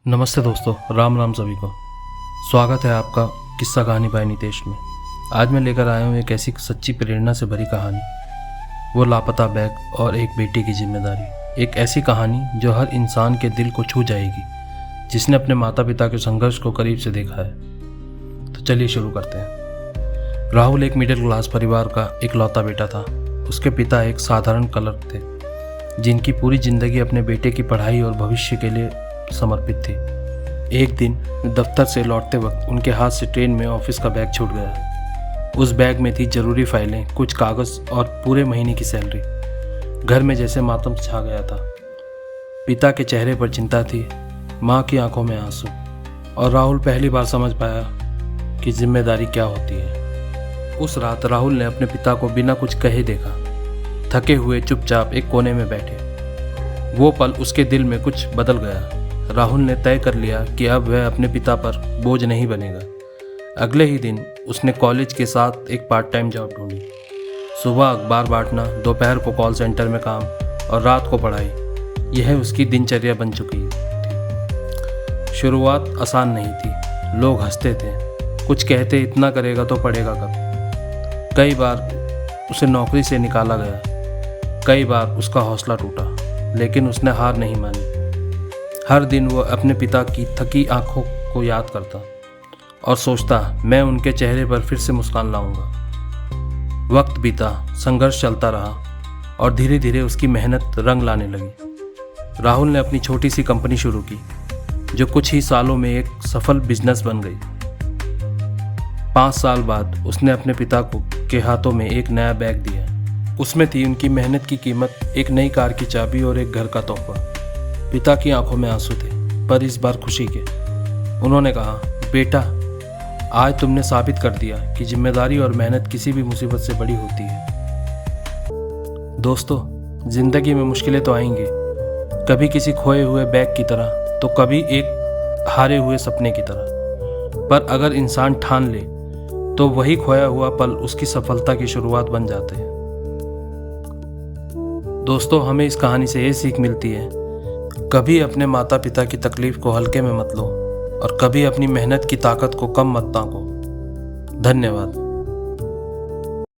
नमस्ते दोस्तों, राम राम सभी को। स्वागत है आपका किस्सा कहानी बाय नितेश में। आज मैं लेकर आया हूँ एक ऐसी सच्ची प्रेरणा से भरी कहानी, वो लापता बैग और एक बेटे की जिम्मेदारी। एक ऐसी कहानी जो हर इंसान के दिल को छू जाएगी, जिसने अपने माता पिता के संघर्ष को करीब से देखा है। तो चलिए शुरू करते हैं। राहुल एक मिडिल क्लास परिवार का इकलौता बेटा था। उसके पिता एक साधारण क्लर्क थे, जिनकी पूरी जिंदगी अपने बेटे की पढ़ाई और भविष्य के लिए समर्पित थी। एक दिन दफ्तर से लौटते वक्त उनके हाथ से ट्रेन में ऑफिस का बैग छूट गया। उस बैग में थी जरूरी फाइलें, कुछ कागज और पूरे महीने की सैलरी। घर में जैसे मातम छा गया था। पिता के चेहरे पर चिंता थी, माँ की आंखों में आंसू, और राहुल पहली बार समझ पाया कि जिम्मेदारी क्या होती है। उस रात राहुल ने अपने पिता को बिना कुछ कहे देखा, थके हुए चुपचाप एक कोने में बैठे। वो पल उसके दिल में कुछ बदल गया। राहुल ने तय कर लिया कि अब वह अपने पिता पर बोझ नहीं बनेगा। अगले ही दिन उसने कॉलेज के साथ एक पार्ट टाइम जॉब ढूंढी। सुबह अखबार बांटना, दोपहर को कॉल सेंटर में काम और रात को पढ़ाई, यह उसकी दिनचर्या बन चुकी थी। शुरुआत आसान नहीं थी। लोग हंसते थे, कुछ कहते इतना करेगा तो पढ़ेगा कब। कई बार उसे नौकरी से निकाला गया, कई बार उसका हौसला टूटा, लेकिन उसने हार नहीं मानी। हर दिन वो अपने पिता की थकी आंखों को याद करता और सोचता, मैं उनके चेहरे पर फिर से मुस्कान लाऊंगा। वक्त बीता, संघर्ष चलता रहा और धीरे धीरे उसकी मेहनत रंग लाने लगी। राहुल ने अपनी छोटी सी कंपनी शुरू की, जो कुछ ही सालों में एक सफल बिजनेस बन गई। 5 साल बाद उसने अपने पिता के हाथों में एक नया बैग दिया। उसमें थी उनकी मेहनत की कीमत, एक नई कार की चाबी और एक घर का तोहफा। पिता की आंखों में आंसू थे, पर इस बार खुशी के। उन्होंने कहा, बेटा, आज तुमने साबित कर दिया कि जिम्मेदारी और मेहनत किसी भी मुसीबत से बड़ी होती है। दोस्तों, जिंदगी में मुश्किलें तो आएंगी, कभी किसी खोए हुए बैग की तरह, तो कभी एक हारे हुए सपने की तरह। पर अगर इंसान ठान ले, तो वही खोया हुआ पल उसकी सफलता की शुरुआत बन जाते हैं। दोस्तों, हमें इस कहानी से ये सीख मिलती है, कभी अपने माता पिता की तकलीफ को हल्के में मत लो और कभी अपनी मेहनत की ताकत को कम मत आंको। धन्यवाद।